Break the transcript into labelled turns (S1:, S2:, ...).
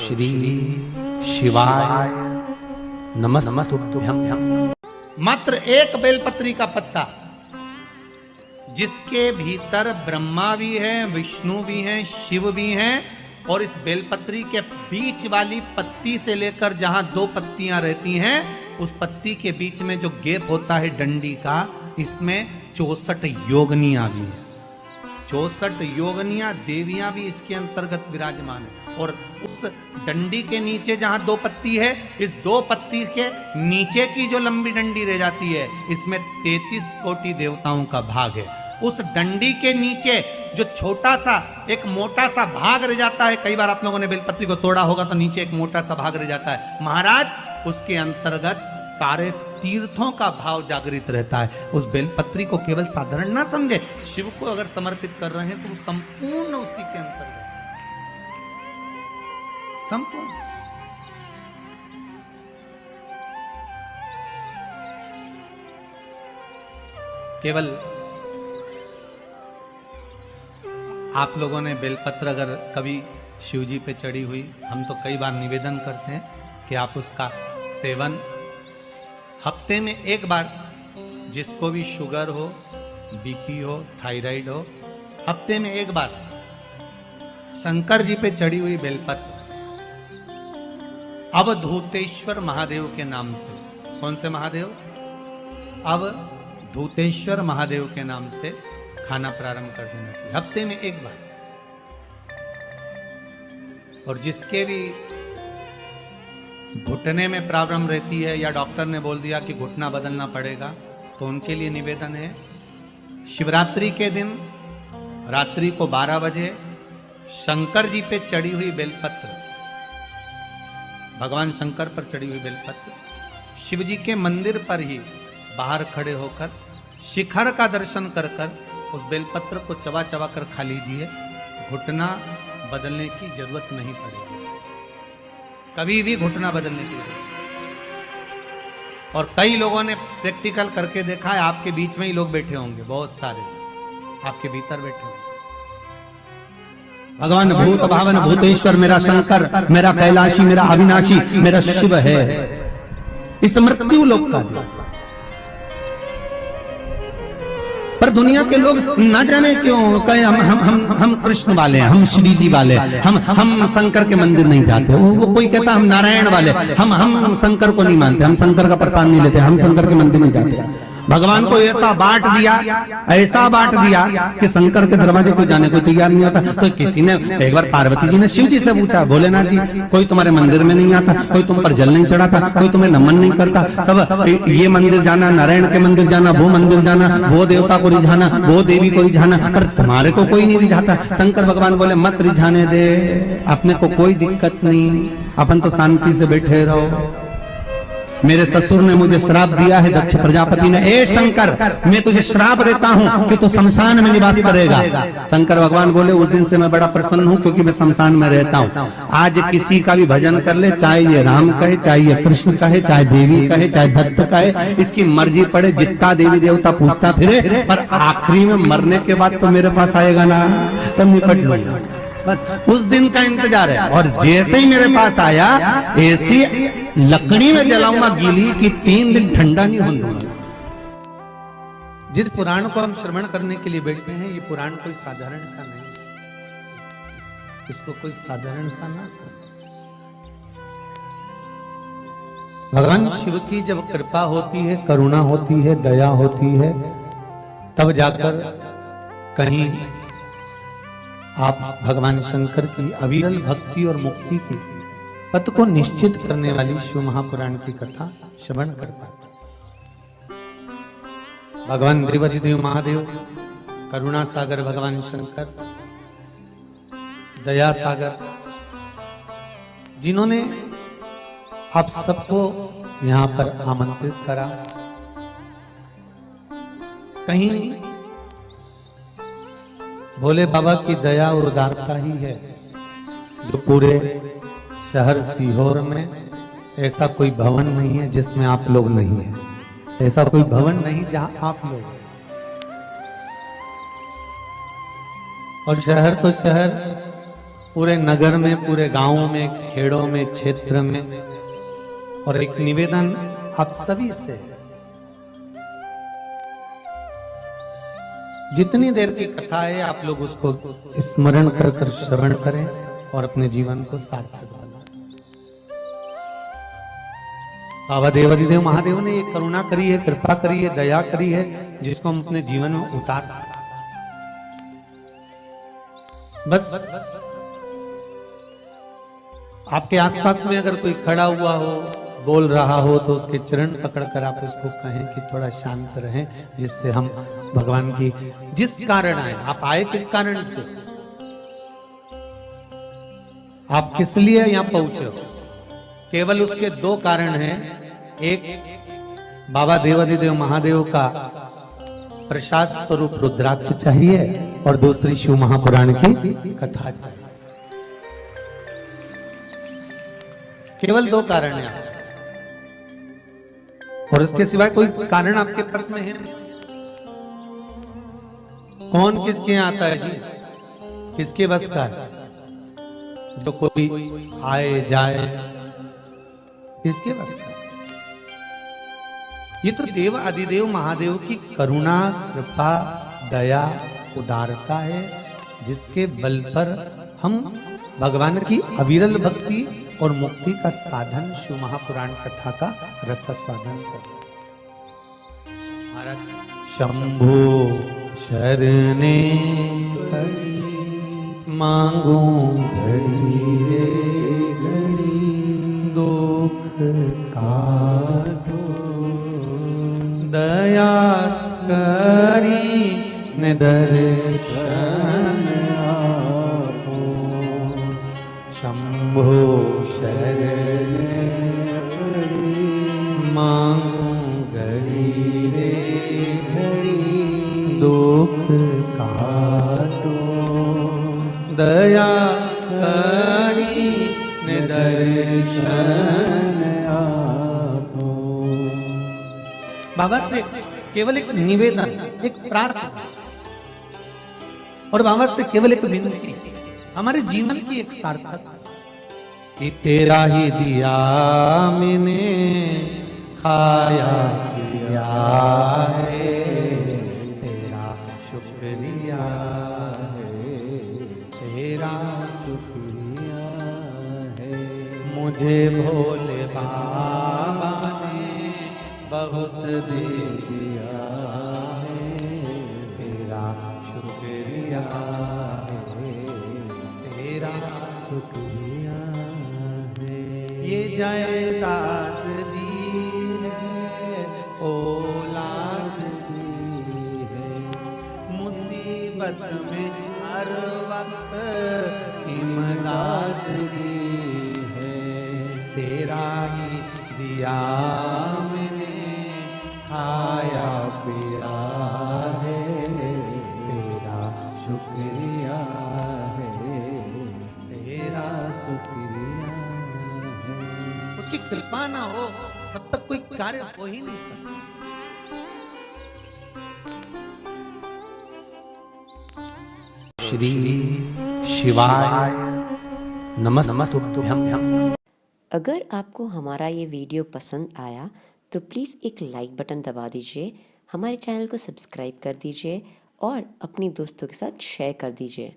S1: श्री शिवाय नमस्तुभ्यं।
S2: मात्र एक बेलपत्री का पत्ता, जिसके भीतर ब्रह्मा भी है, विष्णु भी हैं, शिव भी हैं, और इस बेलपत्री के बीच वाली पत्ती से लेकर जहां दो पत्तियां रहती हैं, उस पत्ती के बीच में जो गैप होता है डंडी का, इसमें 64 योगनियां भी हैं। 64 योगनियां देवियां भी इसके अंतर्गत विराजमान है। और उस डंडी के नीचे जहां दो पत्ती है, इस दो पत्ती के नीचे की जो लंबी डंडी रह जाती है, इसमें 33 कोटि देवताओं का भाग है। उस डंडी के नीचे जो छोटा सा एक मोटा सा भाग रह जाता है, कई बार आप लोगों ने बेलपत्री को तोड़ा होगा तो नीचे एक मोटा सा भाग रह जाता है, महाराज उसके अंतर्गत सारे तीर्थों का भाव जागृत रहता है। उस बेलपत्री को केवल साधारण ना समझे, शिव को अगर समर्पित कर रहे हैं तो वो संपूर्ण उसी के अंतर्गत, संपूर्ण। केवल आप लोगों ने बेलपत्र अगर कभी शिव जी पे चढ़ी हुई, हम तो कई बार निवेदन करते हैं कि आप उसका सेवन हफ्ते में एक बार, जिसको भी शुगर हो, बीपी हो, थायराइड हो, हफ्ते में एक बार शंकर जी पे चढ़ी हुई बेलपत्र अवधूतेश्वर महादेव के नाम से, कौन से महादेव? अवधूतेश्वर महादेव के नाम से खाना प्रारंभ कर देना चाहिए, हफ्ते में एक बार। और जिसके भी घुटने में प्रॉब्लम रहती है या डॉक्टर ने बोल दिया कि घुटना बदलना पड़ेगा, तो उनके लिए निवेदन है, शिवरात्रि के दिन रात्रि को 12 बजे शंकर जी पे चढ़ी हुई बेलपत्र, भगवान शंकर पर चढ़ी हुई बेलपत्र, शिव जी के मंदिर पर ही बाहर खड़े होकर शिखर का दर्शन कर कर उस बेलपत्र को चबा चबा कर खा लीजिए। घुटना बदलने की जरूरत नहीं पड़ेगी, कभी भी घुटना बदलने की जरूरत। और कई लोगों ने प्रैक्टिकल करके देखा है, आपके बीच में ही लोग बैठे होंगे, बहुत सारे आपके भीतर बैठे होंगे।
S1: भगवान भूत भावन भूतेश्वर मेरा शंकर, मेरा कैलाशी, मेरा अविनाशी, मेरा शिव है। इस मृत्यु लोक का देव। पर दुनिया के लोग ना जाने क्यों कहे हम कृष्ण वाले हैं, हम श्री जी वाले, हम शंकर के मंदिर नहीं जाते। वो कोई कहता हम नारायण वाले, हम शंकर को नहीं मानते, हम शंकर का प्रसाद नहीं लेते, हम शंकर के मंदिर नहीं जाते। भगवान को ऐसा बांट दिया, ऐसा बांट दिया कि शंकर के दरवाजे को जाने को तैयार नहीं होता। तो किसी ने एक बार पार्वती जी ने शिव जी से पूछा, भोलेनाथ जी कोई तुम्हारे मंदिर में नहीं आता, कोई तुम पर जल नहीं चढ़ाता, कोई तुम्हें नमन नहीं करता, सब ये मंदिर जाना, नारायण के मंदिर जाना, वो मंदिर जाना, वो देवता को रिझाना, वो देवी को रिझाना, पर तुम्हारे को कोई नहीं रिझाता। शंकर भगवान बोले मत रिझाने दे, अपने को कोई दिक्कत नहीं, अपन तो शांति से बैठे रहो। मेरे ससुर ने मुझे श्राप दिया है, दक्ष प्रजापति ने, ए शंकर मैं तुझे श्राप देता हूं कि तू शमशान में निवास करेगा। शंकर भगवान बोले उस दिन से मैं बड़ा प्रसन्न हूं, क्योंकि मैं शमशान में रहता हूं। आज किसी का भी भजन कर ले, चाहे ये राम कहे, चाहे ये कृष्ण कहे, चाहे देवी कहे, चाहे दत्त कहे, इसकी मर्जी पड़े, जितना देवी देवता पूछता फिरे, पर आखिरी में मरने के बाद तो मेरे पास आएगा ना, तब निपट लूंगा। बस उस दिन का इंतजार है। और जैसे ही मेरे पास आया, ऐसी लकड़ी में जलाऊंगा गीली कि 3 दिन ठंडा नहीं होने दूंगा। जिस पुराण को हम श्रवण करने के लिए बैठे हैं, ये पुराण कोई साधारण सा नहीं, इसको कोई साधारण सा ना समझे। भगवान शिव की जब कृपा होती है, करुणा होती है, दया होती है, तब जाकर कहीं आप भगवान शंकर की अविरल भक्ति और मुक्ति की पथ को निश्चित करने वाली शिव महापुराण की कथा श्रवण कर पाते। भगवान त्रिवधिदेव महादेव, करुणा सागर भगवान शंकर, दया सागर, जिन्होंने आप सबको यहां पर आमंत्रित करा, कहीं भोले बाबा की दया और उदारता ही है जो पूरे शहर सीहोर में ऐसा कोई भवन नहीं है जिसमें आप लोग नहीं है, ऐसा कोई भवन नहीं जहां आप लोग। और शहर तो शहर,
S2: पूरे नगर में, पूरे गांव में, खेड़ों में, क्षेत्र में। और एक निवेदन आप सभी से, जितनी देर की कथा है आप लोग उसको स्मरण कर कर श्रवण करें और अपने जीवन को सार्थक बनाएं। बाबा देवाधिदेव महादेव ने ये करुणा करी है, कृपा करी है, दया करी है, जिसको हम अपने जीवन में उतार सकते। बस आपके आसपास में अगर कोई खड़ा हुआ हो, बोल रहा हो, तो उसके चरण पकड़कर आप उसको कहें कि थोड़ा शांत रहें, जिससे हम भगवान की, जिस कारण आए, आप आए किस कारण से, आप किस लिए यहां पहुंचे हो, केवल उसके दो कारण हैं। एक, बाबा देवाधिदेव महादेव का प्रसाद स्वरूप रुद्राक्ष चाहिए, और दूसरी शिव महापुराण की कथा चाहिए। केवल दो कारण हैं, और इसके सिवाय कोई कारण आपके पास में है नहीं। कौन किसके यहाँ आता है जी, किसके बस का है? जो कोई आए जाए, किसके बस का? ये तो देव आदिदेव महादेव की करुणा, कृपा, दया, उदारता है, जिसके बल पर हम भगवान की अविरल भक्ति और मुक्ति का साधन शिव महापुराण कथा का रसास्वादन करते। शंभो शरणे मांगू घड़ी रे घड़ी, दुख काटो दया करी ने दर्शन आपो। शंभो शरणे मांगू घड़ी रे घड़ी, दुख काटो दया करी ने दर्शन आपो। बाबा से केवल एक निवेदन, एक प्रार्थना, और बाबा से केवल एक विनती, हमारे जीवन की एक सार्थक, कि तेरा ही दिया मैंने खाया पिया है, तेरा शुक्रिया है, तेरा शुक्रिया है। मुझे भोले बाबा ने बहुत दे दिया है, तेरा शुक्रिया है, तेरा शुक्रिया है। ये जायदाद दी है, औलाद दी है, मुसीबत में हर वक्त इमदाद दी है, तेरा ही दिया मैंने खाया पिया है, तेरा शुक्रिया है, तेरा शुक्रिया है। उसकी कृपा ना हो तब तक कोई कार्य हो ही नहीं सकता। श्री शिवाय नमस्तुभ्यं।
S3: अगर आपको हमारा ये वीडियो पसंद आया तो प्लीज़ एक लाइक बटन दबा दीजिए, हमारे चैनल को सब्सक्राइब कर दीजिए और अपनी दोस्तों के साथ शेयर कर दीजिए।